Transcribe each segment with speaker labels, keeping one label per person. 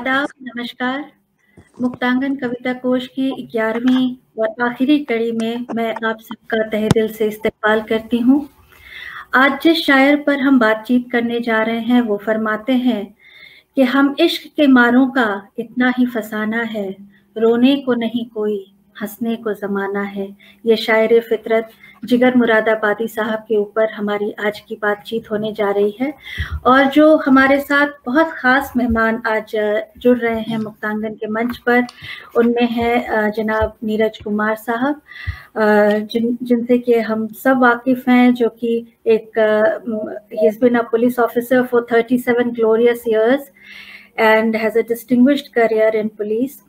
Speaker 1: आदाब, नमस्कार। मुक्तांगन कविता कोश की 11वीं और आखिरी कड़ी में मैं आप सबका तहे दिल से इस्तकबाल करती हूँ। आज जिस शायर पर हम बातचीत करने जा रहे हैं वो फरमाते हैं कि हम इश्क के मारों का इतना ही फसाना है, रोने को नहीं कोई, हंसने को ज़माना है। ये शायर फितरत जिगर मुरादाबादी साहब के ऊपर हमारी आज की बातचीत होने जा रही है। और जो हमारे साथ बहुत ख़ास मेहमान आज जुड़ रहे हैं मुक्तांगन के मंच पर, उनमें है जनाब नीरज कुमार साहब, जिनसे कि हम सब वाकिफ़ हैं, जो कि एक ही is been a police officer for 37 glorious years and has a distinguished career in police.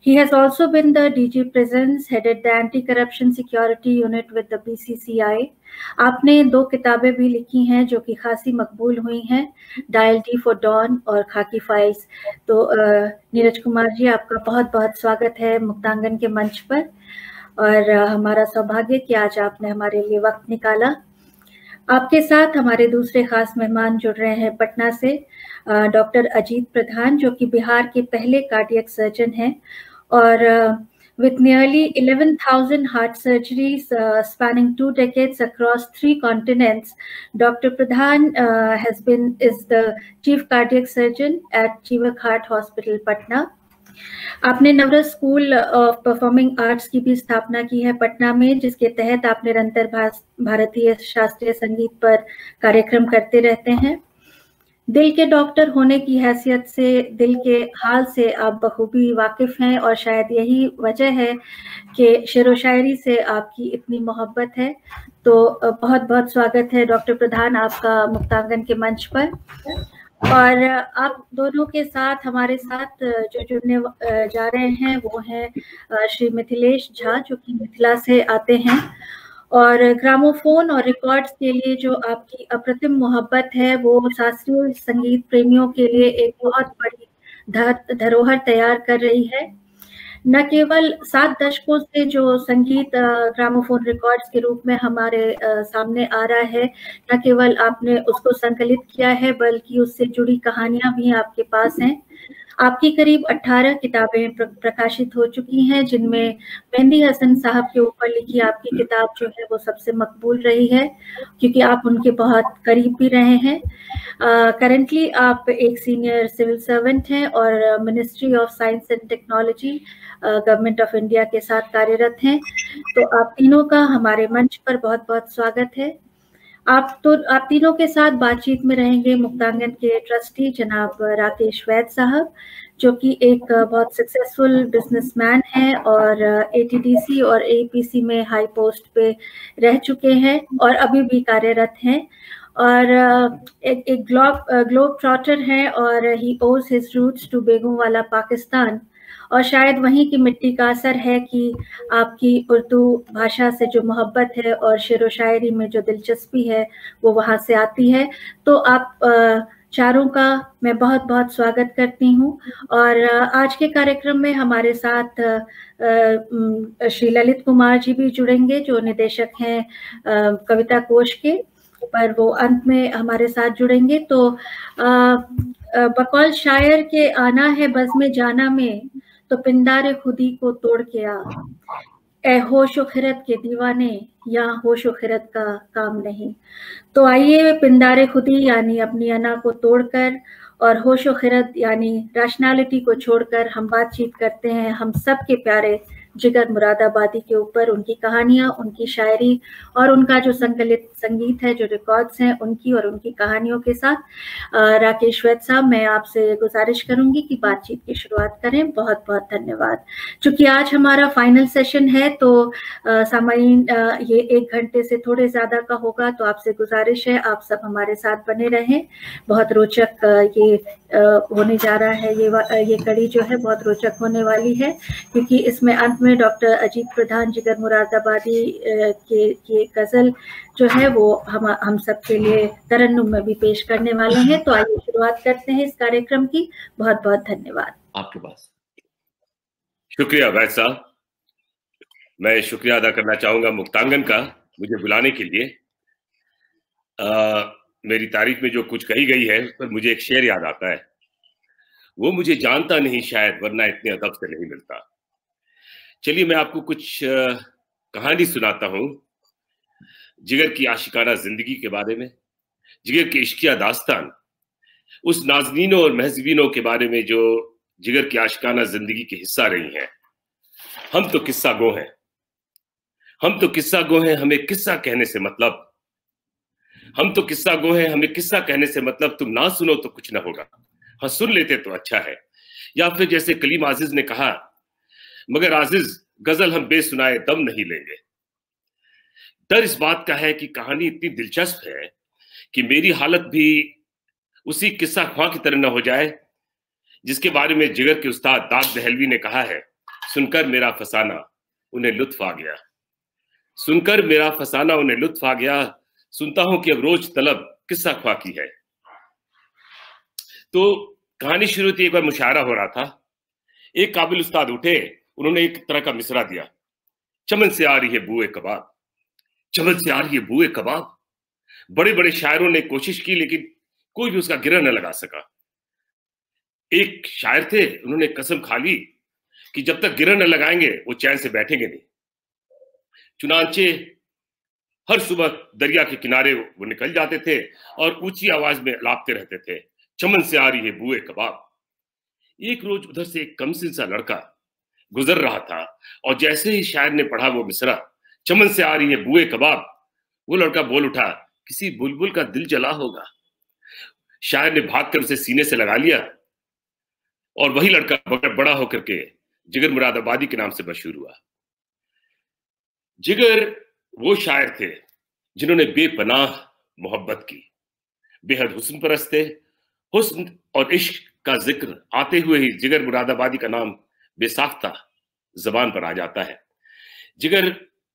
Speaker 1: He has also been the DG Prisons, headed the Anti-Corruption Security Unit with the BCCI. आपने 2 किताबें भी लिखी हैं जो कि खासी मकबूल हुई हैं, डायल डी फॉर डॉन और खाकी फाइल्स। तो नीरज कुमार जी, आपका बहुत बहुत स्वागत है मुक्तांगन के मंच पर, और हमारा सौभाग्य कि आज आपने हमारे लिए वक्त निकाला। आपके साथ हमारे दूसरे खास मेहमान जुड़ रहे हैं पटना से, डॉक्टर अजीत प्रधान, जो कि बिहार के पहले कार्डियक सर्जन हैं, और with nearly 11,000 heart surgeries spanning 2 decades across 3 continents, Dr. Pradhan is the chief cardiac surgeon at Chivak Heart Hospital, Patna. आपने नवरस स्कूल ऑफ परफॉर्मिंग आर्ट्स की भी स्थापना की है पटना में, जिसके तहत आप निरंतर भारतीय शास्त्रीय संगीत पर कार्यक्रम करते रहते हैं। दिल के डॉक्टर होने की हैसियत से दिल के हाल से आप बखूबी वाकिफ़ हैं, और शायद यही वजह है कि शेरो शायरी से आपकी इतनी मोहब्बत है। तो बहुत बहुत स्वागत है डॉक्टर प्रधान आपका मुक्तांगन के मंच पर। और आप दोनों के साथ हमारे साथ जो जुड़ने जा रहे हैं वो हैं श्री मिथिलेश झा, जो कि मिथिला से आते हैं, और ग्रामोफोन और रिकॉर्ड्स के लिए जो आपकी अप्रतिम मोहब्बत है वो शास्त्रीय संगीत प्रेमियों के लिए एक बहुत बड़ी धरोहर तैयार कर रही है। न केवल 7 दशकों से जो संगीत ग्रामोफोन रिकॉर्ड्स के रूप में हमारे सामने आ रहा है, न केवल आपने उसको संकलित किया है, बल्कि उससे जुड़ी कहानियां भी आपके पास हैं। आपकी करीब 18 किताबें प्रकाशित हो चुकी हैं, जिनमें मेहंदी हसन साहब के ऊपर लिखी आपकी किताब जो है वो सबसे मकबूल रही है, क्योंकि आप उनके बहुत करीब भी रहे हैं। करंटली आप एक सीनियर सिविल सर्वेंट हैं और ministry of science and technology government of India के साथ कार्यरत हैं। तो आप तीनों का हमारे मंच पर बहुत बहुत स्वागत है। आप तीनों के साथ बातचीत में रहेंगे मुक्तांगन के ट्रस्टी जनाब राकेश वैद साहब, जो कि एक बहुत सक्सेसफुल बिजनेसमैन हैं और ATDC और APC में हाई पोस्ट पे रह चुके हैं और अभी भी कार्यरत हैं, और एक ग्लोब ट्रॉटर हैं, और ही ओज हिज रूट्स टू बेगूवाला, पाकिस्तान। और शायद वहीं की मिट्टी का असर है कि आपकी उर्दू भाषा से जो मोहब्बत है और शेरो शायरी में जो दिलचस्पी है वो वहाँ से आती है। तो आप चारों का मैं बहुत बहुत स्वागत करती हूँ। और आज के कार्यक्रम में हमारे साथ श्री ललित कुमार जी भी जुड़ेंगे, जो निदेशक हैं कविता कोश के, पर वो अंत में हमारे साथ जुड़ेंगे। तो बकौल शायर के आना है बज़्म जाना में, तो पिंदारे खुदी को तोड़ के आ, ए होश व खिरत के दीवाने, यहाँ होश व खिरत का काम नहीं। तो आइए पिंदारे खुदी यानी अपनी अना को तोड़कर और होश व खिरत यानी रैशनैलिटी को छोड़कर हम बातचीत करते हैं हम सब के प्यारे जिगर मुरादाबादी के ऊपर, उनकी कहानियां, उनकी शायरी और उनका जो संकलित संगीत है, जो रिकॉर्ड्स हैं उनकी और उनकी कहानियों के साथ। राकेश वैद साहब, मैं आपसे गुजारिश करूंगी कि बातचीत की शुरुआत करें। बहुत बहुत धन्यवाद। चूंकि आज हमारा फाइनल सेशन है तो सामाइन ये 1 घंटे से थोड़े ज़्यादा का होगा, तो आपसे गुजारिश है आप सब हमारे साथ बने रहें। बहुत रोचक ये होने जा रहा है, ये कड़ी जो है बहुत रोचक होने वाली है, क्योंकि इसमें अंत में डॉक्टर अजीत प्रधान जिगर मुरादाबादी की गज़ल जो है वो हम सब के लिए तरन्नुम में भी पेश करने वाले हैं। तो आइए शुरुआत करते हैं इस कार्यक्रम की। बहुत बहुत धन्यवाद।
Speaker 2: आपके पास। शुक्रिया वैद साहब। मैं शुक्रिया अदा करना चाहूंगा मुक्तांगन का मुझे बुलाने के लिए। मेरी तारीफ में जो कुछ कही गई है उस पर मुझे एक शेर याद आता है। वो मुझे जानता नहीं शायद, वरना इतने अदब से नहीं मिलता। चलिए मैं आपको कुछ कहानी सुनाता हूं जिगर की आशिकाना जिंदगी के बारे में, जिगर की इश्किया दास्तान, उस नाज़नीनों और महज़बीनों के बारे में जो जिगर की आशिकाना जिंदगी के हिस्सा रही हैं। हम तो किस्सा गो हैं, हम तो किस्सा गो हैं, हमें किस्सा कहने से मतलब, हम तो किस्सा गो हैं, हमें किस्सा कहने से मतलब, तुम ना सुनो तो कुछ ना होगा, हाँ सुन लेते तो अच्छा है। या फिर जैसे कलीम आजिज ने कहा, मगर आजिज गजल हम बेसुनाए दम नहीं लेंगे। डर इस बात का है कि कहानी इतनी दिलचस्प है कि मेरी हालत भी उसी किस्सा ख्वां की तरह न हो जाए जिसके बारे में जिगर के उस्ताद दाद दहलवी ने कहा है, सुनकर मेरा फसाना उन्हें लुत्फ आ गया, सुनकर मेरा फसाना उन्हें लुत्फ आ गया, सुनता हूं कि अब रोज तलब किस्सा ख्वां की है। तो कहानी शुरू थी, एक बार मुशायरा हो रहा था, एक काबिल उस्ताद उठे, उन्होंने एक तरह का मिसरा दिया, चमन से आ रही है बूए कबाब, चमन से आ रही है बूए कबाब। बड़े बड़े शायरों ने कोशिश की लेकिन कोई भी उसका गिरह न लगा सका। एक शायर थे, उन्होंने कसम खा ली कि जब तक गिरह न लगाएंगे वो चैन से बैठेंगे नहीं। चुनांचे हर सुबह दरिया के किनारे वो निकल जाते थे और ऊंची आवाज में लापते रहते थे, चमन से आ रही है बूए कबाब। एक रोज उधर से एक कमसिन सा लड़का गुजर रहा था और जैसे ही शायर ने पढ़ा वो मिसरा, चमन से आ रही है बूए कबाब, वो लड़का बोल उठा, किसी बुलबुल का दिल जला होगा। शायर ने भागकर उसे सीने से लगा लिया और वही लड़का बड़ा होकर के जिगर मुरादाबादी के नाम से मशहूर हुआ। जिगर वो शायर थे जिन्होंने बेपनाह मोहब्बत की, बेहद हुस्न परस्त थे। हुस्न और इश्क का जिक्र आते हुए ही जिगर मुरादाबादी का नाम बेसाख्ता जबान पर आ जाता है। जिगर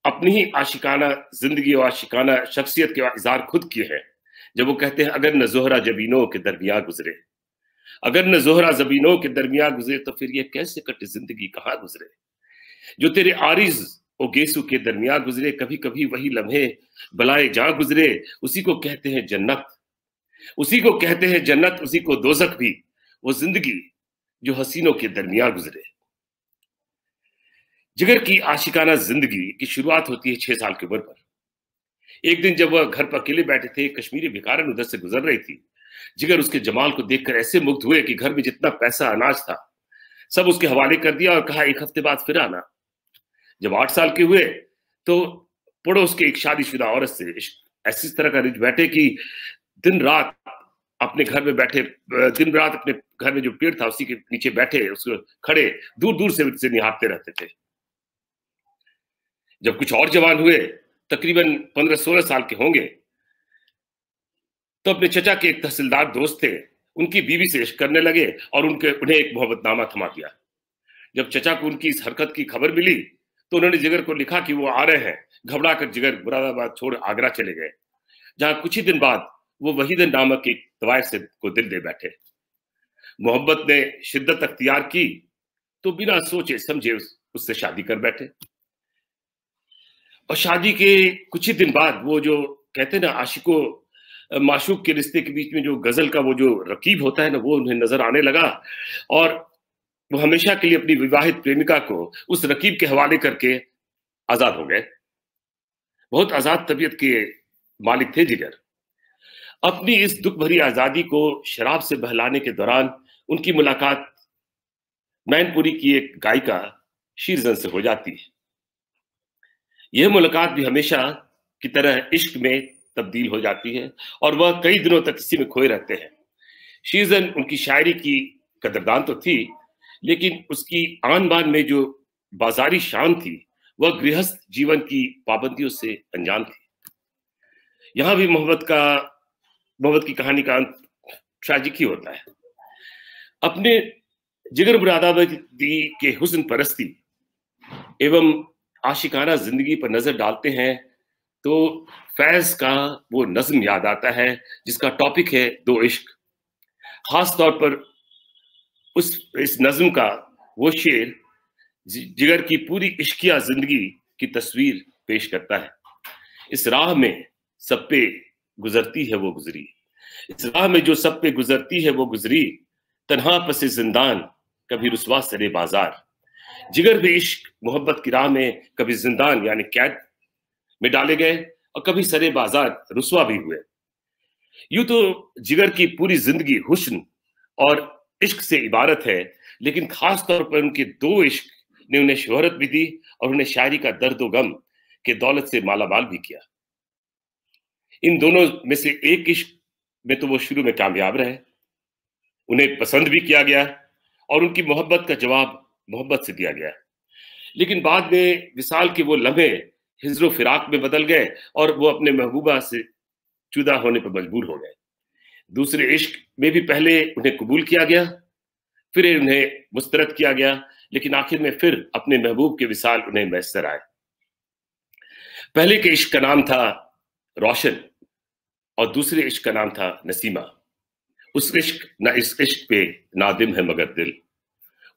Speaker 2: अपनी ही आशिकाना जिंदगी और आशिकाना शख्सियत के इज़हार खुद किए हैं जब वो कहते हैं, अगर न जोहरा जबीनों के दरमियान गुजरे, अगर न जोहरा जबीनों के दरमियान गुजरे तो फिर ये कैसे कटे जिंदगी कहाँ गुजरे। जो तेरे आरिज ओ गेसू के दरमियान गुजरे, कभी कभी वही लम्हे बलाए जहां गुजरे, उसी को कहते हैं जन्नत, उसी को कहते हैं जन्नत, उसी को दोजख भी, वो जिंदगी जो हसीनों के दरमियान गुजरे। जिगर की आशिकाना जिंदगी की शुरुआत होती है 6 साल की उम्र पर। एक दिन जब वह घर पर अकेले बैठे थे, कश्मीरी भिखारन उधर से गुजर रही थी। जिगर उसके जमाल को देखकर ऐसे मुग्ध हुए कि घर में जितना पैसा अनाज था सब उसके हवाले कर दिया और कहा, 1 हफ्ते बाद फिर आना। जब 8 साल के हुए तो पड़ोस के एक शादीशुदा औरत से ऐसी तरह का रिझ बैठे कि दिन रात अपने घर में बैठे, दिन रात अपने घर में जो पेड़ था उसी के नीचे बैठे, उसको खड़े दूर दूर से निहारते रहते थे। जब कुछ और जवान हुए, तकरीबन 15-16 साल के होंगे, तो अपने चचा के एक तहसीलदार दोस्त थे, उनकी बीवी से इश्क करने लगे और उन्हें एक मोहब्बतनामा थमा दिया। जब चचा को उनकी इस हरकत की खबर मिली तो उन्होंने जिगर को लिखा कि वो आ रहे हैं। घबरा कर जिगर मुरादाबाद छोड़ आगरा चले गए, जहां कुछ ही दिन बाद वो वहीदन नामक एक तवाइफ से को दिल दे बैठे। मोहब्बत ने शिद्दत अख्तियार की तो बिना सोचे समझे उससे शादी कर बैठे। और शादी के कुछ ही दिन बाद वो जो कहते हैं ना, आशिको माशूक के रिश्ते के बीच में जो गजल का वो जो रकीब होता है ना, वो उन्हें नजर आने लगा और वो हमेशा के लिए अपनी विवाहित प्रेमिका को उस रकीब के हवाले करके आजाद हो गए। बहुत आजाद तबीयत के मालिक थे जिगर। अपनी इस दुख भरी आजादी को शराब से बहलाने के दौरान उनकी मुलाकात मैनपुरी की एक गायिका शीरजन से हो जाती है। यह मुलाकात भी हमेशा की तरह इश्क में तब्दील हो जाती है और वह कई दिनों तक इसी में खोए रहते हैं। शीरजन उनकी शायरी की कदरदान तो थी, लेकिन उसकी आन बान में जो बाजारी शान थी वह गृहस्थ जीवन की पाबंदियों से अनजान थी। यहां भी मोहब्बत की कहानी का अंत ट्रैजिक ही होता है। अपने जिगर मुरादाबादी के हुस्न परस्ती एवं आशिकाना जिंदगी पर नजर डालते हैं तो फैज का वो नज्म याद आता है जिसका टॉपिक है दो इश्क। खास तौर पर इस नज्म का वो शेर जिगर की पूरी इश्किया जिंदगी की तस्वीर पेश करता है। इस राह में सब पे गुजरती है वो गुजरी, इस राह में जो सब पे गुजरती है वो गुजरी, तन्हा पसे जिंदान, कभी रुसवा सरे बाजार। जिगर भी इश्क मोहब्बत की राह में कभी जिंदान यानी कैद में डाले गए और कभी सरे बाजार रुसवा भी हुए। यूं तो जिगर की पूरी जिंदगी हुस्न और इश्क से इबारत है, लेकिन खास तौर पर उनके दो इश्क ने उन्हें शोहरत भी दी और उन्हें शायरी का दर्द व गम के दौलत से मालामाल भी किया। इन दोनों में से एक इश्क में तो वो शुरू में कामयाब रहे, उन्हें पसंद भी किया गया और उनकी मोहब्बत का जवाब मोहब्बत से दिया गया, लेकिन बाद में विसाल के वो लम्हे हिज्र फिराक में बदल गए और वो अपने महबूबा से जुदा होने पर मजबूर हो गए। दूसरे इश्क में भी पहले उन्हें कबूल किया गया, फिर उन्हें मुस्तरद किया गया, लेकिन आखिर में फिर अपने महबूब के विसाल उन्हें मैसर आए। पहले के इश्क का नाम था रोशन और दूसरे इश्क का नाम था नसीमा। उस इश्क ना इस इश्क पे नादिम है मगर दिल,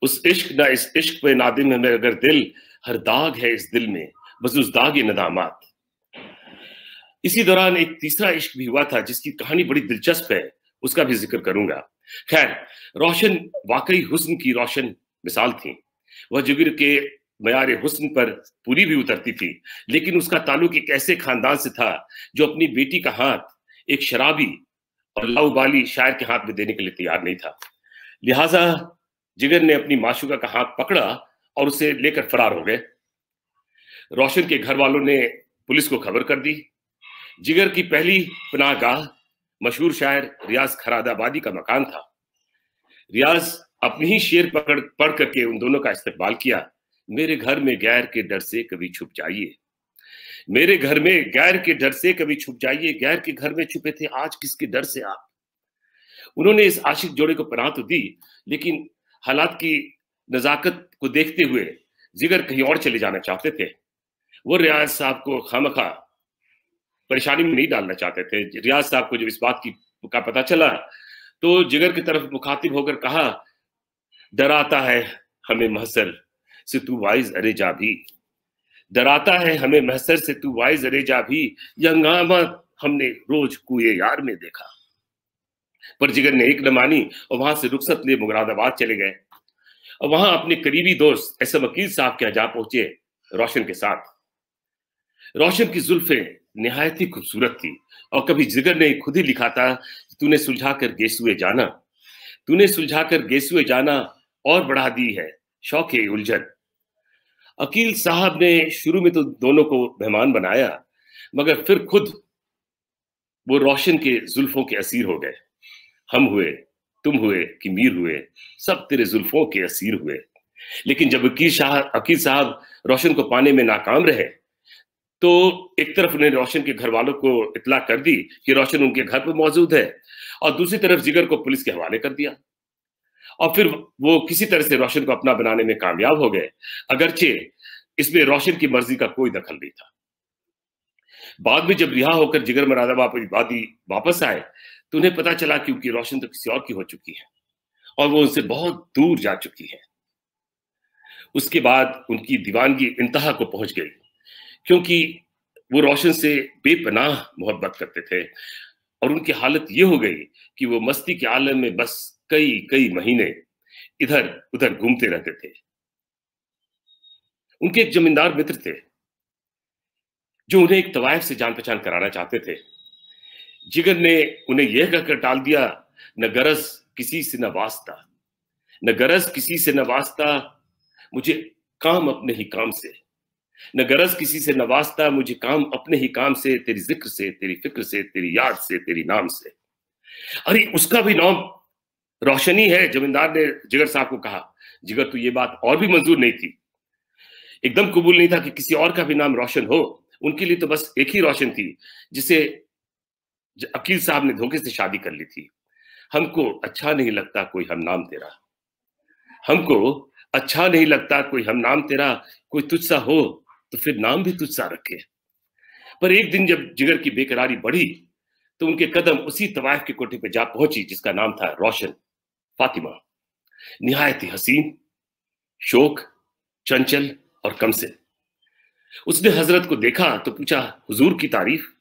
Speaker 2: उस इश्क ना इस इश्क पे नादिम है मगर दिल, हर दाग है इस दिल में बस उस दाग नदामात। इसी दौरान एक तीसरा इश्क भी हुआ था जिसकी कहानी बड़ी दिलचस्प है, उसका भी जिक्र करूंगा। खैर, रोशन वाकई हुस्न की रोशन मिसाल थी। वह जिगर के मयार हुस्न पर पूरी भी उतरती थी, लेकिन उसका ताल्लुक एक ऐसे खानदान से था जो अपनी बेटी का हाथ एक शराबी और लाउबाली शायर के हाथ में देने के लिए तैयार नहीं था। लिहाजा जिगर ने अपनी माशूका का हाथ पकड़ा और उसे लेकर फरार हो गए। रोशन के घर वालों ने पुलिस को खबर कर दी। जिगर की पहली पनाहगाह मशहूर शायर रियाज खरादाबादी का मकान था। रियाज अपनी ही शेर पढ़ करके उन दोनों का इस्तकबाल किया। मेरे घर में गैर के डर से कभी छुप जाइए, मेरे घर में गैर के डर से कभी छुप जाइए, गैर के घर में छुपे थे आज किसके डर से आप। उन्होंने इस आशिक जोड़े को पनाह तो दी, लेकिन हालात की नजाकत को देखते हुए जिगर कहीं और चले जाना चाहते थे। वो रियाज साहब को खामखा परेशानी में नहीं डालना चाहते थे। रियाज साहब को जब इस बात का पता चला तो जिगर की तरफ मुखातिब होकर कहा, डराता है हमें महसर से तू वाइज अरे जा भी, डराता है हमें महसर से तू वाइज अरे जा भी, यह हंगामा हमने रोज कुए यार में देखा। पर जिगर ने एक न मानी और वहां से रुखसत ले मुरादाबाद चले गए और वहां अपने करीबी दोस्त एस एम वकील साहब के यहाँ जा पहुंचे रोशन के साथ। रोशन की जुल्फें निहायत ही खूबसूरत थी और कभी जिगर ने खुद ही लिखा था, तूने सुलझाकर गेसुए जाना, तूने सुलझाकर गेसुए जाना और बढ़ा दी है शौके उलझन। वकील साहब ने शुरू में तो दोनों को मेहमान बनाया, मगर फिर खुद वो रोशन के जुल्फों के असीर हो गए। हम हुए, तुम हुए कि मीर हुए, सब तेरे जुल्फों के असीर हुए। लेकिन जब वकील साहब रोशन को पाने में नाकाम रहे तो एक तरफ उन्हें रोशन के घर वालों को इत्तला कर दी कि रोशन उनके घर पर मौजूद है और दूसरी तरफ जिगर को पुलिस के हवाले कर दिया। और फिर वो किसी तरह से रोशन को अपना बनाने में कामयाब हो गए, अगरचे इसमें रोशन की मर्जी का कोई दखल नहीं था। बाद में जब रिहा होकर जिगर मुरादाबादी वापस आए तो उन्हें पता चला कि उनकी रोशन तो किसी और की हो चुकी है और वो उनसे बहुत दूर जा चुकी है। उसके बाद उनकी दीवानगी इंतहा को पहुंच गई, क्योंकि वो रोशन से बेपनाह मोहब्बत करते थे और उनकी हालत ये हो गई कि वो मस्ती के आलम में बस कई कई महीने इधर उधर घूमते रहते थे। उनके एक जमींदार मित्र थे जो उन्हें एक तवायफ से जान पहचान कराना चाहते थे। जिगर ने उन्हें यह कहकर टाल दिया, न गरज किसी से न वास्ता, न गरज किसी से न वास्ता, मुझे काम अपने ही काम से, न गरज किसी से न वास्ता, मुझे काम अपने ही काम से, तेरी जिक्र से, तेरी फिक्र से, तेरी याद से, तेरी नाम से। अरे उसका भी नाम रोशनी है, जमींदार ने जिगर साहब को कहा। जिगर तो ये बात और भी मंजूर नहीं थी, एकदम कबूल नहीं था कि किसी और का भी नाम रोशन हो। उनके लिए तो बस एक ही रोशन थी जिसे वकील साहब ने धोखे से शादी कर ली थी। हमको अच्छा नहीं लगता कोई हम नाम तेरा, हमको अच्छा नहीं लगता कोई हम नाम तेरा, कोई तुझसा हो तो फिर नाम भी तुझसा रखे। पर एक दिन जब जिगर की बेकरारी बढ़ी तो उनके कदम उसी तवायफ के कोठे पर जा पहुंची जिसका नाम था रोशन। फातिमा निहायत ही हसीन, शोक, चंचल और कमसिन। उसने हजरत को देखा तो पूछा, हुजूर की तारीफ।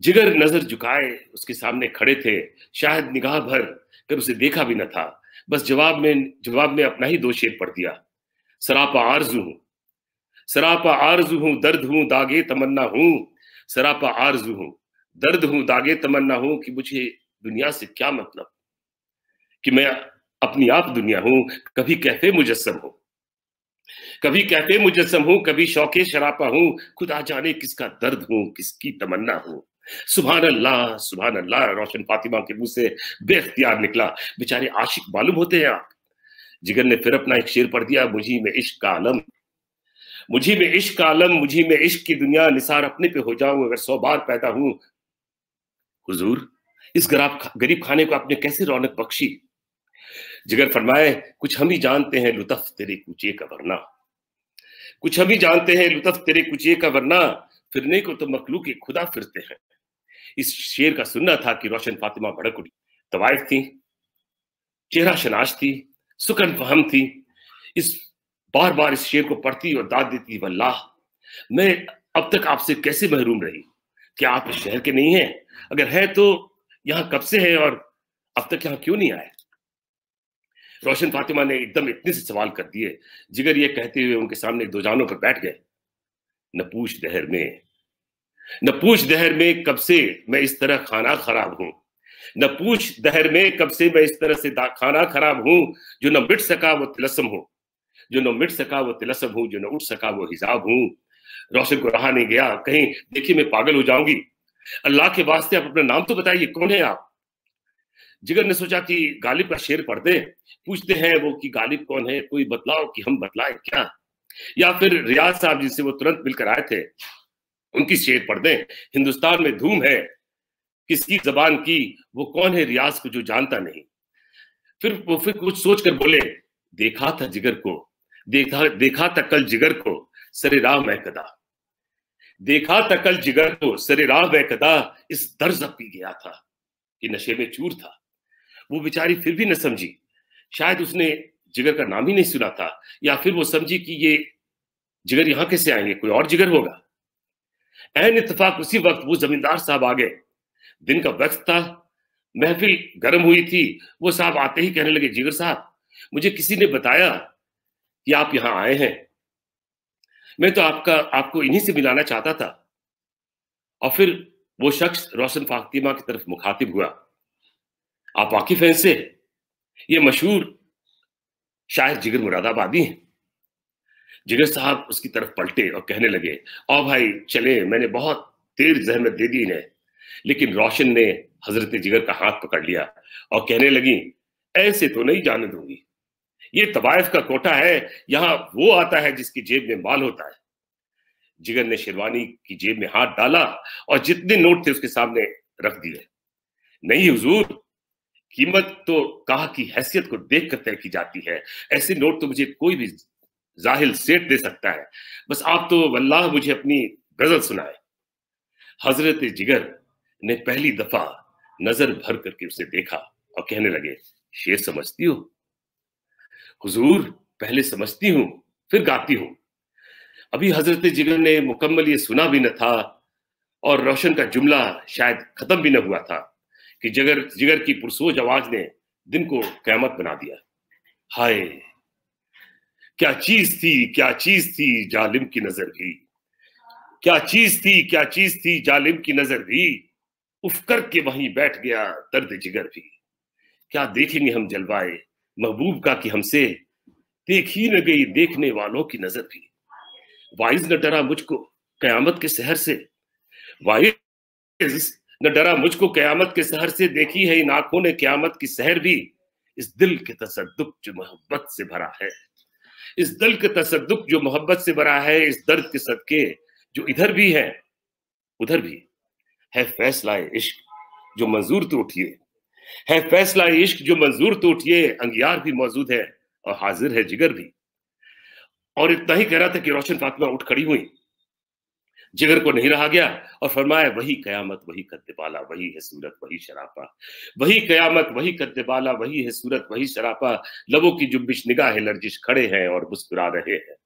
Speaker 2: जिगर नजर झुकाए उसके सामने खड़े थे, शायद निगाह भर कर उसे देखा भी न था। बस जवाब में अपना ही 2 शेर पढ़ दिया। सरापा आरज़ू हूँ, सरापा आरज़ू हूँ, दर्द हूँ, दागे तमन्ना हूँ, सरापा आरज़ू हूँ, दर्द हूँ, दागे तमन्ना हूँ कि मुझे दुनिया से क्या मतलब, कि मैं अपनी आप दुनिया हूँ, कभी कैफ़े मुजस्सम हूँ, कभी कैफ़े मुजस्सम हूँ, कभी शौक़े शरापा हूँ, खुदा जाने किसका दर्द हूँ, किसकी तमन्ना हूँ। सुभान अल्लाह, सुभान अल्लाह, रोशन फातिमा के मुँह से बेख्तियार निकला। बेचारे आशिक मालूम होते हैं आप। जिगर ने फिर अपना एक शेर पढ़ दिया, मुझी में इश्क का आलम, मुझी में इश्क का आलम, मुझी में इश्क की दुनिया, निसार अपने पे हो जाऊं अगर 100 बार पैदा हूं। हुजूर, इस गरीब खाने को आपने कैसे रौनक बख्शी। जिगर फरमाए, कुछ हम ही जानते हैं लुत्फ तेरे कूचे का वरना, कुछ हम ही जानते हैं लुत्फ तेरे कूचे का वरना, फिरने को तो मखलूक खुदा फिरते हैं। इस शेर का सुनना था कि रोशन फातिमा भड़क उठी। तवाइफ थी, चेहरा शनाश थी, सुकन फहम थी। इस बार बार इस शेर को पढ़ती और दाद देती, वल्लाह मैं अब तक आपसे कैसे महरूम रही। क्या आप इस शहर के नहीं हैं? अगर है तो यहाँ कब से है और अब तक यहाँ क्यों नहीं आए? रोशन फातिमा ने एकदम इतने से सवाल कर दिए। जिगर ये कहते हुए उनके सामने 2 जानों पर बैठ गए। न पूछ दहर में, न पूछ दहर में कब से मैं इस तरह खाना खराब हूं, न पूछ दहर में कब से मैं इस तरह से खाना खराब हूं, जो न मिट सका वो तिलस्म हूं, जो न मिट सका वो तिलस्म हूं, जो न उठ सका वो हिजाब हूं। रोशन को रहा नहीं गया, कहीं देखिए मैं पागल हो जाऊंगी, अल्लाह के वास्ते आप अपना नाम तो बताइए, कौन है आप? जिगर ने सोचा कि गालिब का शेर पढ़ दे। पूछते हैं वो कि गालिब कौन है, कोई बतलाओ कि हम बतलाएं क्या, या फिर रियाज साहब जिनसे वो तुरंत मिलकर आए थे उनकी शेर पढ़ दें। हिंदुस्तान में धूम है किसकी जबान की, वो कौन है रियाज को जो जानता नहीं। फिर कुछ सोचकर बोले, देखा था जिगर को, देखा था कल जिगर को सरे राह में कदा, देखा था कल जिगर को सरे राह में कदा, इस दर्ज पी गया था कि नशे में चूर था। वो बेचारी फिर भी न समझी, शायद उसने जिगर का नाम ही नहीं सुना था, या फिर वो समझी कि ये जिगर यहां कैसे आएंगे, कोई और जिगर होगा। ऐन इत्तेफाक उसी वक्त वो जमींदार साहब आ गए। दिन का वक्त था, महफिल गर्म हुई थी। वो साहब आते ही कहने लगे, जिगर साहब मुझे किसी ने बताया कि आप यहां आए हैं, मैं तो आपको इन्हीं से मिलाना चाहता था। और फिर वो शख्स रोशन फातिमा की तरफ मुखातिब हुआ, आप वाकिफ हैं इससे, ये मशहूर शायर जिगर मुरादाबादी हैं। जिगर साहब उसकी तरफ पलटे और कहने लगे, और भाई चले, मैंने बहुत देर जहमत दे दी इन्हें। लेकिन रोशन ने हजरत जिगर का हाथ पकड़ लिया और कहने लगी, ऐसे तो नहीं जाने दूंगी, ये तवाइफ का कोटा है, यहां वो आता है जिसकी जेब में माल होता है। जिगर ने शेरवानी की जेब में हाथ डाला और जितने नोट थे उसके सामने रख दिए। नहीं हुजूर, कीमत तो काह की हैसियत को देखकर तय की जाती है, ऐसे नोट तो मुझे कोई भी जाहिल सेठ दे सकता है, बस आप तो वल्लाह मुझे अपनी गजल सुनाए। हजरत जिगर ने पहली दफा नजर भर करके उसे देखा और कहने लगे, शेर समझती हो? हुजूर पहले समझती हूं फिर गाती हूं। अभी हजरत जिगर ने मुकम्मल ये सुना भी न था और रोशन का जुमला शायद खत्म भी न हुआ था कि जिगर की पुरसोज आवाज ने दिन को क़यामत बना दिया। हाय क्या चीज थी, क्या चीज थी जालिम की नजर भी, क्या चीज थी, क्या चीज थी जालिम की नजर भी, उफ करके वहीं बैठ गया दर्द जिगर भी। क्या देखेंगे हम जलवाए महबूब का कि हमसे देख ही न गई देखने वालों की नजर भी। वाइज न डरा मुझको कयामत के सहर से, वाइज न डरा मुझको कयामत के सहर से, देखी है इन आंखों ने कयामत की सहर भी। इस दिल के तसद्दुक जो मोहब्बत से भरा है, इस दिल के तसद्दुक जो मोहब्बत से भरा है, इस दर्द के सदके जो इधर भी है उधर भी है फैसला इश्क जो मंजूर तो उठिए, है फैसला इश्क जो मंजूर तो उठिए। अंगियार भी मौजूद है और हाजिर है जिगर भी। और इतना ही कह रहा था कि रोशन फातिमा उठ खड़ी हुई। जिगर को नहीं रहा गया और फरमाया, वही कयामत वही कद्देबाला, वही है सूरत वही शराफा, वही कयामत वही कद्देबाला, वही है सूरत वही शराफा। लबों की जुब्बिश निगाह लर्जिश खड़े हैं और मुस्कुरा रहे हैं,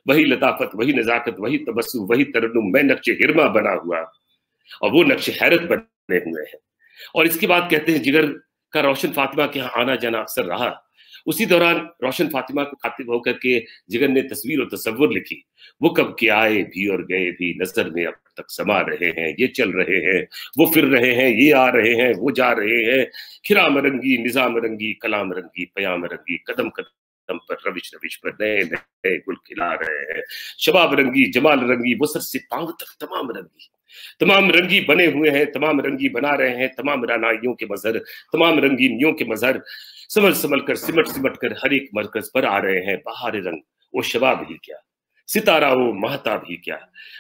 Speaker 2: वही लताफत वही नजाकत वही तबस्सुम वही तरन्नुम, मैं नक्शे हिरमा बना हुआ और वो नक्शे हैरत बने हुए हैं। और इसके बाद कहते हैं जिगर का रोशन फातिमा के यहाँ आना जाना अक्सर रहा। उसी दौरान रोशन फातिमा को खातिब होकर के जिगर ने तस्वीर और तस्वुर लिखी। वो कब के आए भी और गए भी, नजर में अब तक समा रहे हैं, ये चल रहे हैं, वो फिर रहे हैं, ये आ रहे हैं, वो जा रहे हैं, खिराम रंगी, निजाम रंगी, कलाम रंगी, पयाम रंगी, कदम कदम पर रविश रविश पर नए नए गुल खिला रहे हैं, शबाब रंगी, जमाल रंगी, वो सर से पांव तक तमाम रंगी, तमाम रंगी बने हुए हैं, तमाम रंगी बना रहे हैं, तमाम रानाइयों के मजहर, तमाम रंगीनियों के मजहर, संभल संभल कर सिमट सिमट कर हर एक मरकज पर आ रहे हैं बहार रंग वो शबाब ही क्या, सितारा वो महताब ही क्या,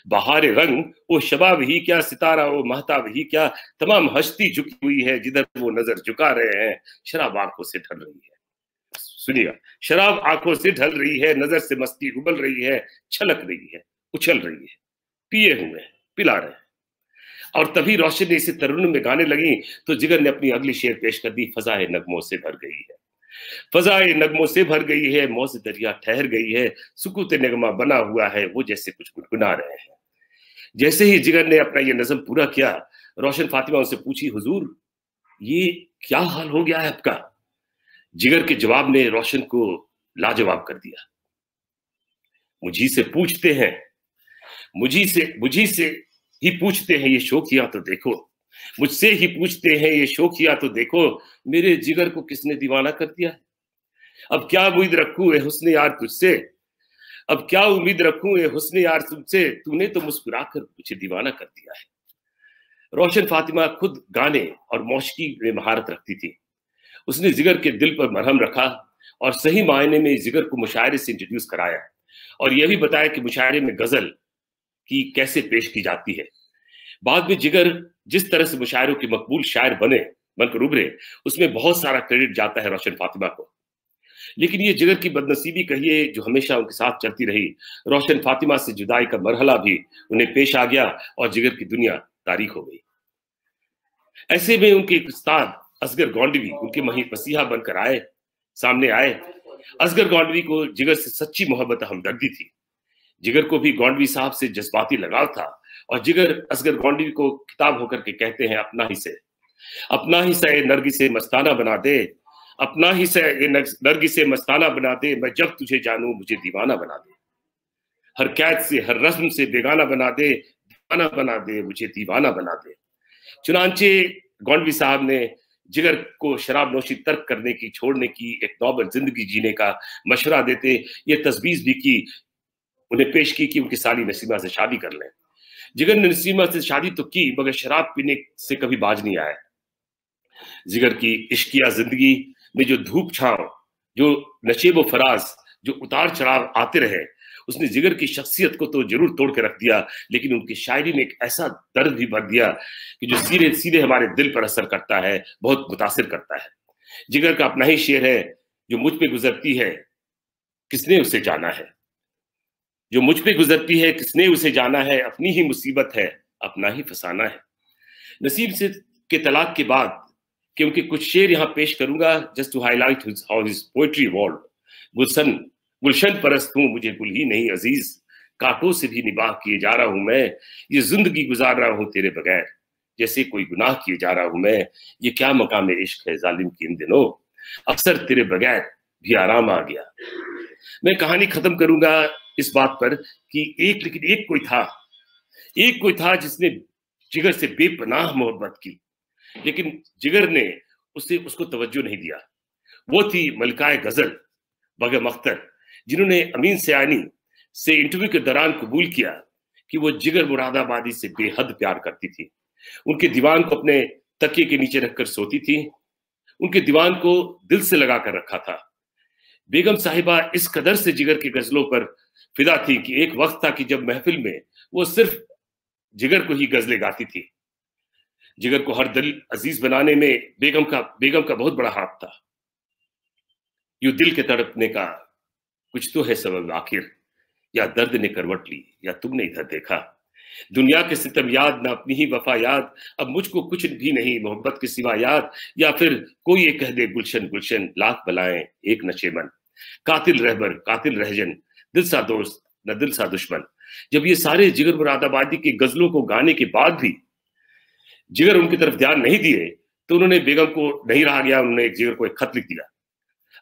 Speaker 2: बहार रंग वो शबाब ही क्या, सितारा वो महताब ही क्या, तमाम हस्ती झुकी हुई है जिधर वो नजर झुका रहे हैं, शराब आंखों से ढल रही है। सुनिएगा, शराब आंखों से ढल रही है, नजर से मस्ती उबल रही है, छलक रही है, उछल रही है, पिए हुए हैं, पिला रहे हैं। और तभी रोशन ने इसे तरुण में गाने लगी तो जिगर ने अपनी अगली शेर पेश कर दी, फजाए नगमों से भर गई है, फजाए नगमों से भर गई है, मौज दरिया ठहर गई है, सुकूत नगमा बना हुआ है, वो जैसे कुछ गुनगुना रहे हैं। जैसे ही जिगर ने अपना ये नज़म पूरा किया, रोशन फातिमा उनसे पूछी, हुजूर ये क्या हाल हो गया है आपका? जिगर के जवाब ने रोशन को लाजवाब कर दिया। मुझी से पूछते हैं, मुझी से ही पूछते हैं ये शोखिया तो देखो, मुझसे ही पूछते हैं ये शोखिया तो देखो, मेरे जिगर को किसने दीवाना कर दिया है? अब क्या उम्मीद रखूं ए हुस्न यार तुझसे, अब क्या उम्मीद रखूं ए हुस्न यार तुझसे, तूने तो मुस्कुरा कर मुझे दीवाना कर दिया है। रोशन फातिमा खुद गाने और मौसीकी में महारत रखती थी। उसने जिगर के दिल पर मरहम रखा और सही मायने में जिगर को मुशायरे से इंट्रोड्यूस कराया और यह भी बताया कि मुशायरे में गजल की कैसे पेश की जाती है। बाद में जिगर जिस तरह से मुशायरों के मकबूल शायर बनकर उभरे, उसमें बहुत सारा क्रेडिट जाता है रोशन फातिमा को। लेकिन ये जिगर की बदनसीबी कहिए जो हमेशा उनके साथ चलती रही, रोशन फातिमा से जुदाई का मरहला भी उन्हें पेश आ गया और जिगर की दुनिया तारीख हो गई। ऐसे में उनके एक उस्ताद असगर गोंडवी उनके मसीहा बनकर सामने आए। असगर गोंडवी को जिगर से सच्ची मोहब्बत हमदर्दी थी। जिगर को भी गोंडवी साहब से जज्बाती लगाव था और जिगर असगर गोंडवी को किताब होकर के कहते हैं, अपना ही से नरगी से मस्ताना बना दे, अपना ही से नरगी से मस्ताना बना दे, मैं जब तुझे जानूं मुझे दीवाना बना दे, हर कैद से हर रस्म से बेगाना बना दे, दीवाना बना दे, मुझे दीवाना बना दे। चुनांचे गोंडवी साहब ने जिगर को शराब नोशी तर्क करने की, छोड़ने की, एक नौबत जिंदगी जीने का मशवरा देते, ये तजवीज भी की, उन्हें पेश की कि उनकी साली नसीमा से शादी कर लें। जिगर ने नसीमा से शादी तो की मगर शराब पीने से कभी बाज नहीं आया। जिगर की इश्किया जिंदगी में जो धूप छांव, जो नशेब व फराज, जो उतार चढ़ाव आते रहे, उसने जिगर की शख्सियत को तो जरूर तोड़ के रख दिया, लेकिन उनकी शायरी में एक ऐसा दर्द भी भर दिया कि जो सीधे सीधे हमारे दिल पर असर करता है, बहुत मुतासिर करता है। जिगर का अपना ही शेर है, जो मुझ पे गुजरती है किसने उसे जाना है, जो मुझ पे गुजरती है किसने उसे जाना है, अपनी ही मुसीबत है अपना ही फसाना है। नसीब से के तलाक के बाद कि उनके कुछ शेर यहाँ पेश करूंगा, just to highlight how his poetry evolved. गुलशन परस्त हूं मुझे गुल ही नहीं अजीज, कांटों से भी निबाह किए जा रहा हूं मैं, ये जिंदगी गुजार रहा हूं तेरे बगैर, जैसे कोई गुनाह किए जा रहा हूं मैं, ये क्या मकाम इश्क है जालिम की इन दिनों, अक्सर तेरे बगैर भी आराम आ गया। मैं कहानी खत्म करूंगा इस बात पर कि एक कोई था जिसने जिगर से बेपनाह मोहब्बत की, लेकिन जिगर ने उसको तवज्जो नहीं दिया। वो थी मलकाए गजल बेगम अख्तर, जिन्होंने अमीन सयानी से इंटरव्यू के दौरान कबूल किया कि वो जिगर मुरादाबादी से बेहद प्यार करती थी। उनके दीवान को अपने तकिए के नीचे रखकर सोती थी, उनके दीवान को दिल से लगा कर रखा था। बेगम साहिबा इस कदर से जिगर की गजलों पर फिदा थी कि एक वक्त था कि जब महफिल में वो सिर्फ जिगर को ही गजलें गाती थी। जिगर को हर दिल अजीज बनाने में बेगम का बहुत बड़ा हाथ था। यूं दिल के तड़पने का कुछ तो है सबब आखिर, या दर्द ने करवट ली या तुमने इधर देखा, दुनिया के सितम याद ना अपनी ही वफा याद, अब मुझको कुछ भी नहीं मोहब्बत के सिवा याद, या फिर कोई ये कह दे गुलशन गुलशन लाख बलाएं एक नशेमन, कातिल रहबर कातिल रहजन, दिल सा दोस्त न दिल सा दुश्मन। जब ये सारे जिगर मुरादाबादी की गजलों को गाने के बाद भी जिगर उनकी तरफ ध्यान नहीं दिए तो उन्होंने बेगम को नहीं रहा गया, उन्होंने जिगर को एक खत लिख दिया,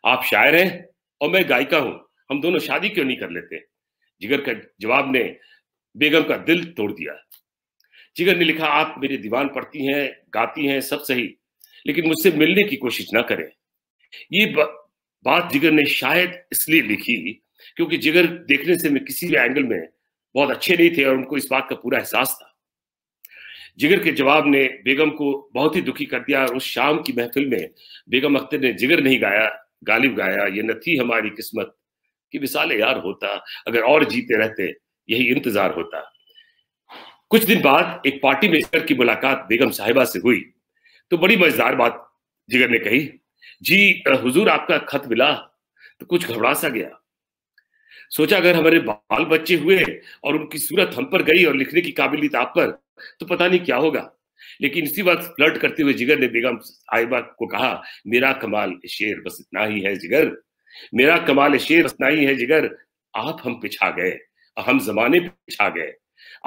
Speaker 2: आप शायर हैं और मैं गायिका हूं, हम दोनों शादी क्यों नहीं कर लेते। जिगर का जवाब ने बेगम का दिल तोड़ दिया। जिगर ने लिखा, आप मेरे दीवान पढ़ती हैं, गाती हैं, सब सही, लेकिन मुझसे मिलने की कोशिश ना करें। ये बात जिगर ने शायद इसलिए लिखी क्योंकि जिगर देखने से मैं किसी भी एंगल में बहुत अच्छे नहीं थे और उनको इस बात का पूरा एहसास था। जिगर के जवाब ने बेगम को बहुत ही दुखी कर दिया और उस शाम की महफिल में बेगम अख्तर ने जिगर नहीं गाया, गालिब गाया, ये न थी हमारी किस्मत कि विसाले यार होता, अगर और जीते रहते यही इंतजार होता। कुछ दिन बाद एक पार्टी में जिगर की मुलाकात बेगम साहिबा से हुई तो बड़ी मजेदार बात जिगर ने कही, जी हुजूर आपका खत मिला तो कुछ घबरा सा गया, सोचा अगर हमारे बाल बच्चे हुए और उनकी सूरत हम पर गई और लिखने की काबिलियत आप पर तो पता नहीं क्या होगा। लेकिन इसी वक्त फ्लर्ट करते हुए जिगर ने बेगम साहिबा को कहा, मेरा कमाल शेर बस इतना ही है जिगर, मेरा कमाल शेर बस इतना ही है जिगर, आप हम पिछा गए, हम जमाने पिछा गए।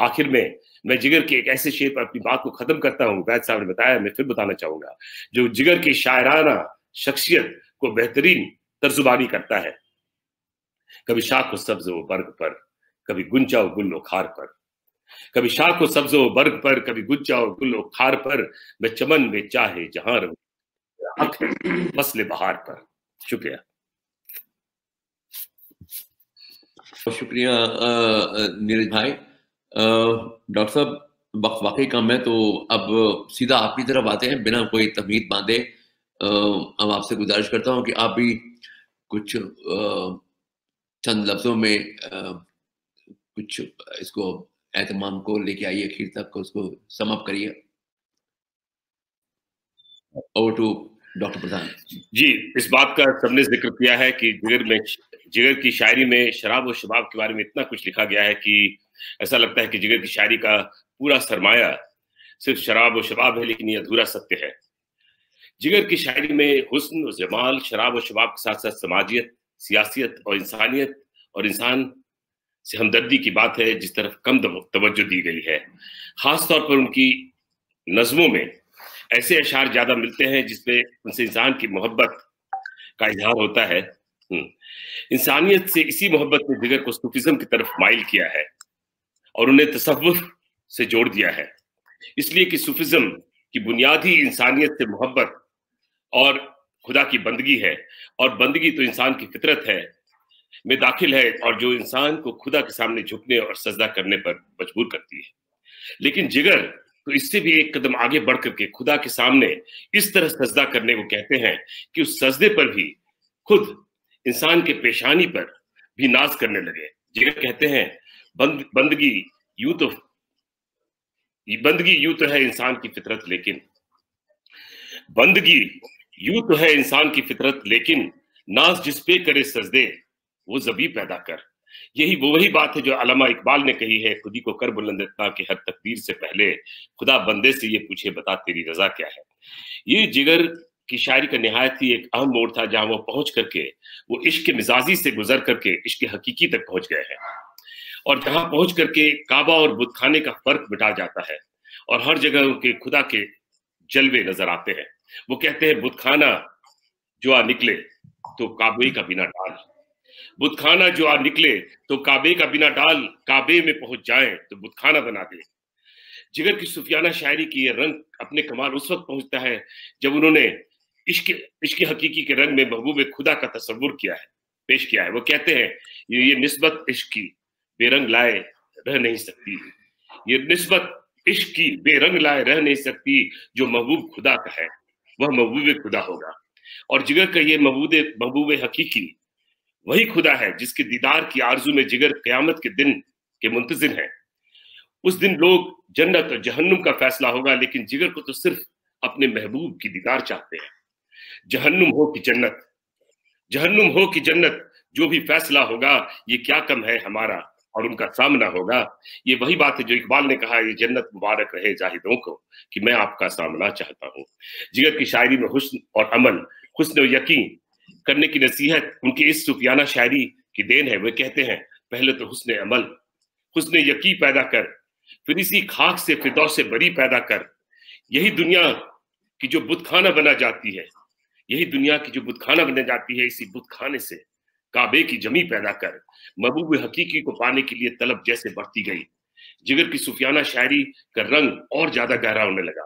Speaker 2: आखिर में मैं जिगर के एक ऐसे शेर पर अपनी बात को खत्म करता हूँ, वैद साहब ने बताया, मैं फिर बताना चाहूंगा, जो जिगर की शायराना शख्सियत को बेहतरीन तर्जुबानी करता है। कभी शाख हो सब्ज वो बर्ग पर, कभी गुंजा हो गुल खार पर, कभी शाख हो सब्ज वो बर्ग पर, कभी गुंजा हो गुल खार पर, मैं चमन में चाहे जहां रहूं, हक है फसले बहार पर। शुक्रिया।
Speaker 3: शुक्रिया नीरज भाई। डॉक्टर साहब वाकई कम है, तो अब सीधा आपकी तरफ आते हैं बिना कोई तमीद बांधे। अब आपसे गुजारिश करता हूं कि आप भी कुछ चंद लफ्जों में कुछ इसको एहतमाम को लेके आइए, आखिर तक उसको सम अप करिए। ओवर टू डॉक्टर प्रधान
Speaker 2: जी। इस बात का सबने जिक्र किया है कि जिगर की शायरी में शराब और शबाब के बारे में इतना कुछ लिखा गया है कि ऐसा लगता है कि जिगर की शायरी का पूरा सरमाया सिर्फ शराब और शबाब है, लेकिन ये अधूरा सत्य है। जिगर की शायरी में हुस्न और जमाल, शराब और शबाब के साथ साथ समाजियत, सियासियत और इंसानियत और इंसान से हमदर्दी की बात है, जिस तरफ कम तवज्जो दी गई है। खास तौर पर उनकी नज्मों में ऐसे अशार ज्यादा मिलते हैं जिसमें उनसे इंसान की मोहब्बत का इजहार होता है। इंसानियत से इसी मोहब्बत ने जिगर को सूफिज्म की तरफ माइल किया है और उन्हें तसव्वुफ से जोड़ दिया है, इसलिए कि सूफिज्म की बुनियाद ही इंसानियत से मोहब्बत और खुदा की बंदगी है, और बंदगी तो इंसान की फितरत है में दाखिल है, और जो इंसान को खुदा के सामने झुकने और सजदा करने पर मजबूर करती है। लेकिन जिगर तो इससे भी एक कदम आगे बढ़ करके खुदा के सामने इस तरह सजदा करने को कहते हैं कि उस सजदे पर भी खुद इंसान के पेशानी पर भी नाज करने लगे। जिगर कहते हैं, बंदगी यूं तो है इंसान की फितरत, लेकिन बंदगी यूं तो है इंसान की फितरत, लेकिन नाज जिस पे करे सजदे वो ज़बी पैदा कर। यही वही बात है जो अल्लामा इकबाल ने कही है, खुदी को कर बुलंद इतना कि हर तकदीर से पहले खुदा बंदे से ये पूछे बता तेरी रजा क्या है। ये जिगर की शायरी का निहायत ही एक अहम मोड़ था, जहां वो पहुंच करके वो इश्क मिजाजी से गुजर करके इश्क हकीकी तक पहुंच गए हैं, और जहां पहुंच करके काबा और बुतखाने का फर्क मिटा जाता है और हर जगह उनके खुदा के जलवे नजर आते हैं। वो कहते हैं, बुतखाना जो आ निकले तो काबे का बिना डाल, बुतखाना जो आ निकले तो काबे का बिना डाल, काबे में पहुंच जाए तो बुतखाना बना दे। जिगर की सूफियाना शायरी की ये रंग अपने कमाल उस वक्त पहुंचता है जब उन्होंने इश्क हकीकी के रंग में महबूब खुदा का तस्वुर किया है, पेश किया है। वो कहते हैं, ये निस्बत इश्क की बेरंग लाए रह नहीं सकती, ये निस्बत इश्क की बेरंग लाए रह नहीं सकती, जो महबूब खुदा का है वह महबूब खुदा होगा। और जिगर का ये महबूब हकीकी वही खुदा है जिसके दीदार की आरजू में जिगर क़यामत के दिन के मुंतज़िर है। उस दिन लोग जन्नत और जहन्नुम का फैसला होगा, लेकिन जिगर को तो सिर्फ अपने महबूब की दीदार चाहते हैं। जहन्नुम हो कि जन्नत, जहन्नुम हो कि जन्नत, जो भी फैसला होगा ये क्या कम है हमारा और उनका सामना होगा। ये वही बात है जो इकबाल ने कहा, ये जन्नत मुबारक रहे जाहिदों को कि मैं आपका सामना चाहता हूँ। जिगर की शायरी में हुस्न और अमल, हुस्न और यकीन करने की नसीहत उनकी इस सूफियाना शायरी की देन है। वे कहते हैं, पहले तो हुस्न अमल, हुस्न यकीन पैदा कर, फिर इसी खाक से फिरदौस से बरी पैदा कर। यही दुनिया कि जो बुतखाना बना जाती है, यही दुनिया की जो बुतखाना बना जाती है, इसी बुतखाने से काबे की जमी पैदा कर महबूब हकीकी को पाने के लिए तलब जैसे बढ़ती गई। जिगर की सूफियाना शायरी का रंग और ज्यादा गहरा होने लगा।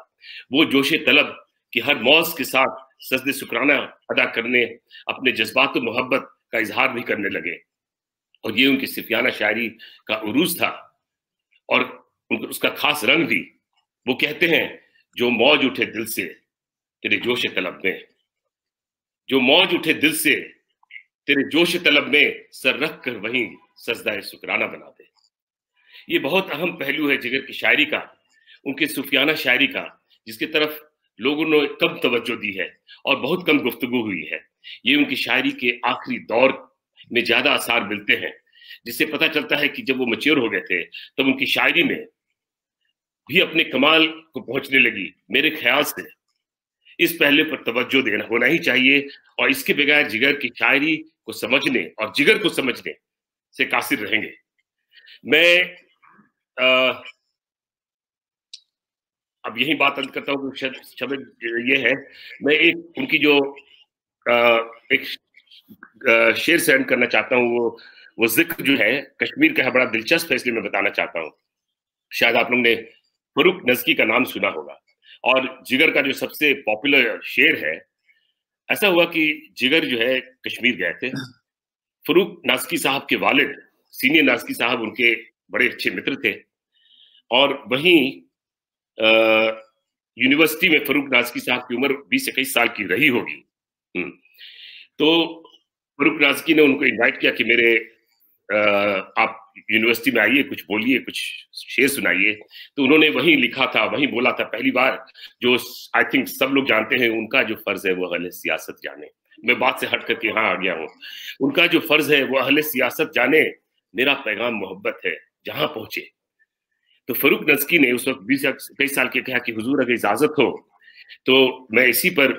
Speaker 2: वो जोशे तलब कि हर मौज के साथ सजदे शुक्राना अदा करने, अपने जज्बात और मोहब्बत का इजहार भी करने लगे। और ये उनकी सूफियाना शायरी का उरूज था और उसका खास रंग भी। वो कहते हैं, जो मौज उठे दिल से तेरे जोश तलब में, जो मौज उठे दिल से तेरे जोश तलब में, सर रख कर वहीं सजदा शुक्राना बना दे। ये बहुत अहम पहलू है जिगर की शायरी का, उनके सूफियाना शायरी का, जिसकी तरफ लोगों ने कम तवज्जो दी है और बहुत कम गुफ्तगू हुई है। ये उनकी शायरी के आखिरी दौर में ज्यादा आसार मिलते हैं, जिससे पता चलता है कि जब वो मैच्योर हो गए थे तब उनकी शायरी में भी अपने कमाल को पहुंचने लगी। मेरे ख्याल से इस पहले पर तवज्जो देना होना ही चाहिए, और इसके बगैर जिगर की शायरी को समझने और जिगर को समझने से कासिर रहेंगे। मैं अब यही बात अंत करता हूँ। शब्द ये है, मैं एक उनकी जो एक शेर से एंड करना चाहता हूँ। वो जिक्र जो है कश्मीर का है, बड़ा दिलचस्प है, इसलिए मैं बताना चाहता हूँ। शायद आप लोगों ने फरूक नज़की का नाम सुना होगा, और जिगर का जो सबसे पॉपुलर शेर है, ऐसा हुआ कि जिगर जो है कश्मीर गए थे। फरूक नाज़की साहब के वालिद सीनियर नाज़की साहब उनके बड़े अच्छे मित्र थे, और वहीं यूनिवर्सिटी में फरूक नाज़की साहब की उम्र 20-21 साल की रही होगी। तो फरूक नाज़की ने उनको इनवाइट किया कि मेरे आप यूनिवर्सिटी में आइए, कुछ बोलिए, कुछ शेर सुनाइए। तो उन्होंने वहीं लिखा था, वहीं बोला था पहली बार, जो आई थिंक सब लोग जानते हैं, उनका जो फर्ज है वो अहले सियासत जाने। मैं बात से हट करके यहाँ आ गया हूँ। उनका जो फर्ज है वो अहले सियासत जाने, मेरा पैगाम मोहब्बत है जहां पहुंचे। तो फरूक नज़की ने उस वक्त 20-21 साल के कहा कि हुजूर अगर इजाजत हो तो मैं इसी पर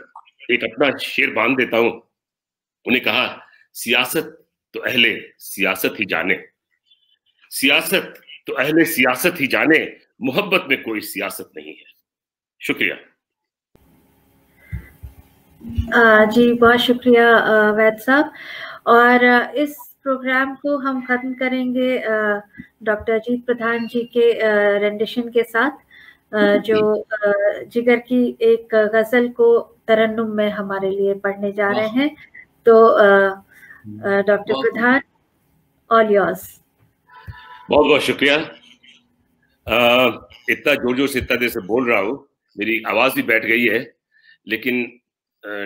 Speaker 2: एक अपना शेर बांध देता हूं। उन्हें कहा, सियासत तो अहले सियासत ही जाने, सियासत तो अहले सियासत ही जाने, मोहब्बत में कोई सियासत नहीं है। शुक्रिया।
Speaker 1: जी बहुत शुक्रिया वैद साहब। और इस प्रोग्राम को हम खत्म करेंगे डॉक्टर अजीत प्रधान जी के रेंडिशन के साथ, जो जिगर की एक गजल को तरन्नुम में हमारे लिए पढ़ने जा रहे हैं। तो डॉक्टर प्रधान, ऑल योर्स।
Speaker 2: बहुत बहुत शुक्रिया। इतना जोर जोर से इतना देर से बोल रहा हूँ, मेरी आवाज भी बैठ गई है, लेकिन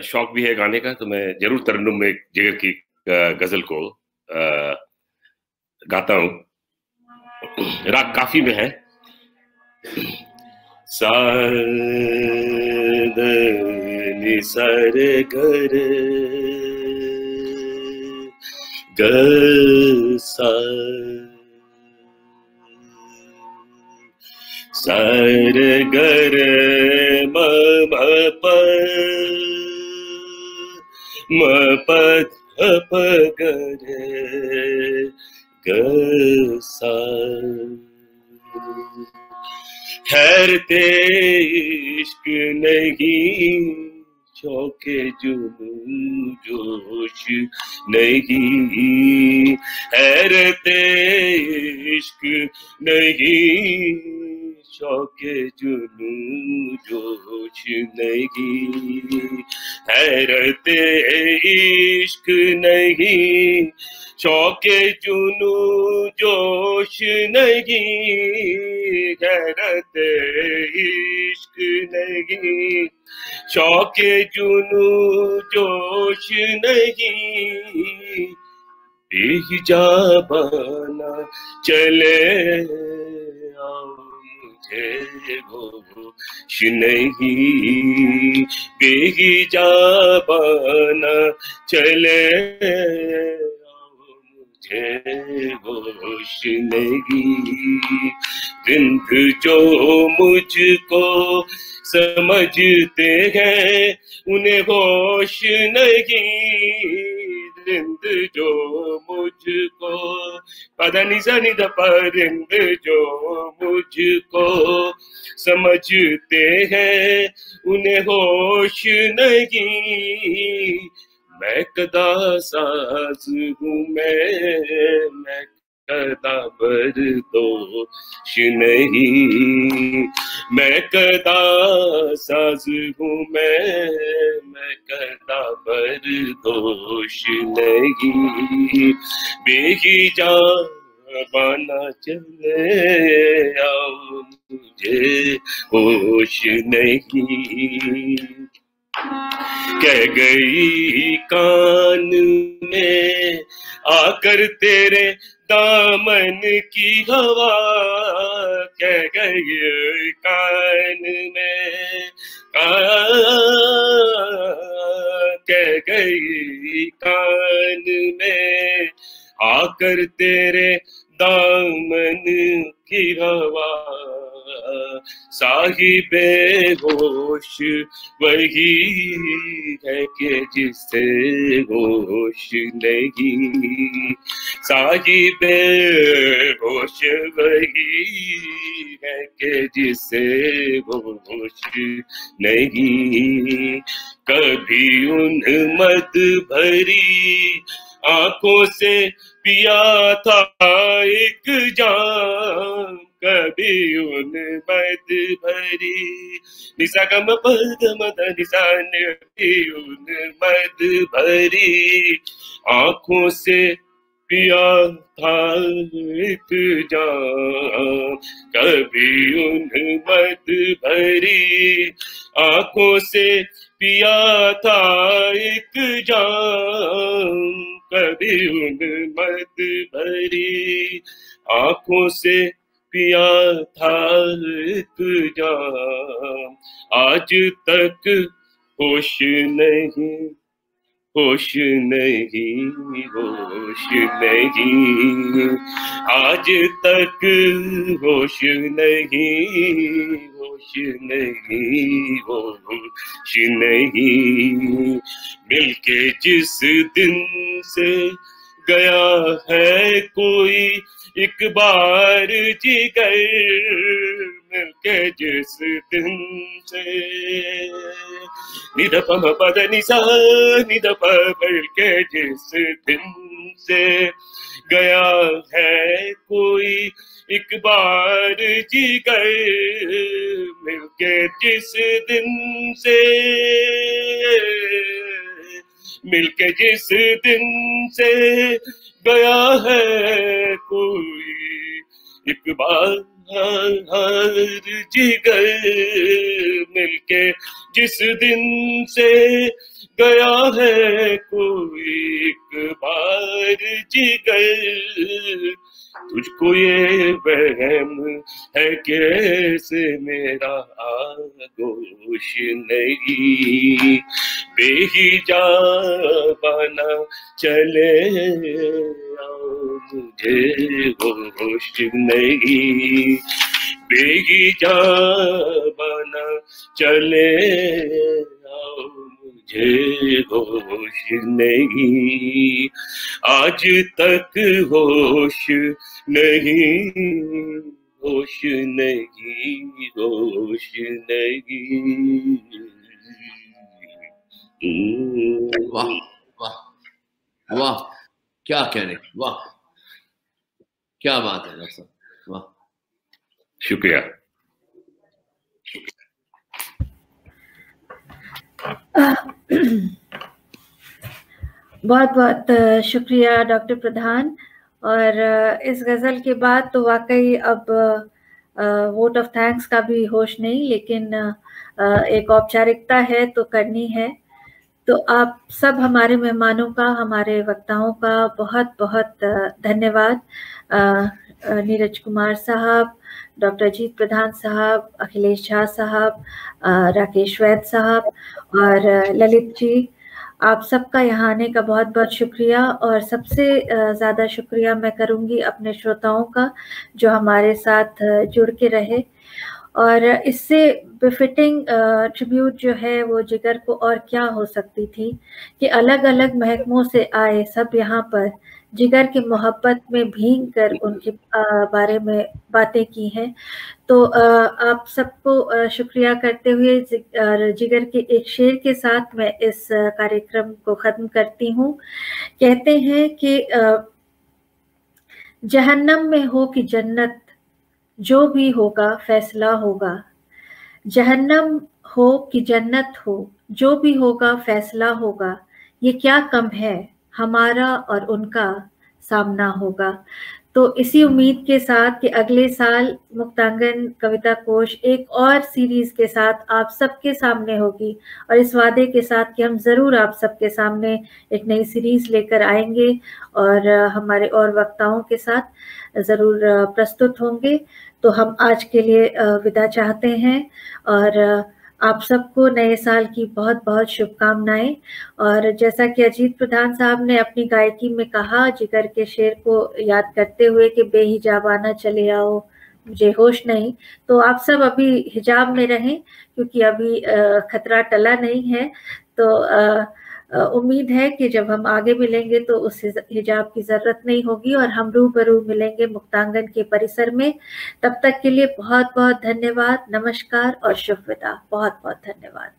Speaker 2: शौक भी है गाने का, तो मैं जरूर तरन्नुम में जिगर की गजल को गाता हूँ। राग काफी में है। साधनि सर कर ग सा सर गर म प ग ग सा। ठहरते इश्क नहीं, शौके जुनून जोश नहीं, हैरते इश्क नहीं, शौके जुनून जोश नहीं, हैरते इश्क नहीं, शौके जुनून जोश नहीं, हैरते इश्क नहीं, शौके जुनून जोश नहीं, बेहिजाबाना चले आओ मुझे होश नहीं, बेहिजाबाना चले होश नहीं, रिंद जो मुझको समझते हैं उन्हें होश नहीं, रिंद जो मुझको पदनी सनी द परिंद जो मुझको समझते हैं उन्हें होश नहीं, मैं कदा साज हूँ मैं कदा बर्दोश नहीं, मैं कदा साज हूँ मैं कदा बर्दोश नहीं, बेहिजा बाना चले आओ मुझे होश नहीं, कह गई कान में आकर तेरे दामन की हवा, कह गई कान में कह गई कान में आकर तेरे दामन की हवा, साहिबे होश वही है कि जिससे होश नहीं, साहिबे होश वही है कि जिससे होश नहीं, कभी उन मद भरी आंखों से पिया था एक जाम, कभी उन मद भरी निशा गम पद मद निशान, उन मद भरी आंखों से पिया था एक जाम, कभी उन मद भरी आंखों से पिया था एक जाम, कभी उन मद भरी आंखों से पिया था एक जाम, आज तक होश नहीं होश नहीं होश नहीं, आज तक होश नहीं होश नहीं होश नहीं, मिलके जिस दिन से गया है कोई एक बार जिगर, मिलके जिस दिन से निदप पद निशा निदप, मिलके जिस दिन से गया है कोई एक बार जिगर, मिलके जिस दिन से मिलके जिस दिन से गया है कोई एक बार जिगर, मिलके जिस दिन से गया है कोई एक बार जिगर, तुझको ये वहम है कैसे मेरा आगोश नहीं, बेहिजा बना चले आओ मुझे होश नहीं, बेहिजा बना चले आओ मुझे होश नहीं, आज तक होश नहीं होश नहीं होश नहीं।
Speaker 3: वाह वाह वाह, क्या कहने, वाह क्या बात है डॉक्टर साहब, वाह
Speaker 2: शुक्रिया।
Speaker 1: बहुत बहुत शुक्रिया डॉक्टर प्रधान। और इस गज़ल के बाद तो वाकई अब वोट ऑफ थैंक्स का भी होश नहीं, लेकिन एक औपचारिकता है तो करनी है। तो आप सब हमारे मेहमानों का, हमारे वक्ताओं का बहुत बहुत धन्यवाद। नीरज कुमार साहब, डॉक्टर अजीत प्रधान साहब, अखिलेश झा साहब, राकेश वैद साहब और ललित जी, आप सबका यहाँ आने का बहुत बहुत शुक्रिया। और सबसे ज़्यादा शुक्रिया मैं करूँगी अपने श्रोताओं का जो हमारे साथ जुड़ के रहे। और इससे बेफिटिंग ट्रिब्यूट जो है वो जिगर को और क्या हो सकती थी कि अलग अलग महकमों से आए सब यहाँ पर जिगर की मोहब्बत में भीग कर उनके बारे में बातें की हैं। तो आप सबको शुक्रिया करते हुए जिगर के एक शेर के साथ मैं इस कार्यक्रम को ख़त्म करती हूँ। कहते हैं कि जहन्नम में हो कि जन्नत, जो भी होगा फैसला होगा। जहन्नम हो कि जन्नत हो, जो भी होगा फैसला होगा। ये क्या कम है, हमारा और उनका सामना होगा। तो इसी उम्मीद के साथ कि अगले साल मुक्तांगन कविता कोश एक और सीरीज के साथ आप सबके सामने होगी, और इस वादे के साथ कि हम ज़रूर आप सबके सामने एक नई सीरीज लेकर आएंगे और हमारे और वक्ताओं के साथ ज़रूर प्रस्तुत होंगे। तो हम आज के लिए विदा चाहते हैं और आप सबको नए साल की बहुत बहुत शुभकामनाएं। और जैसा कि अजीत प्रधान साहब ने अपनी गायकी में कहा, जिगर के शेर को याद करते हुए कि बेहिजाबाना चले आओ मुझे होश नहीं, तो आप सब अभी हिजाब में रहें क्योंकि अभी खतरा टला नहीं है। तो उम्मीद है कि जब हम आगे मिलेंगे तो उस हिजाब की जरूरत नहीं होगी और हम रूबरू मिलेंगे मुक्तांगन के परिसर में। तब तक के लिए बहुत बहुत धन्यवाद, नमस्कार और शुभ विदा। बहुत बहुत धन्यवाद।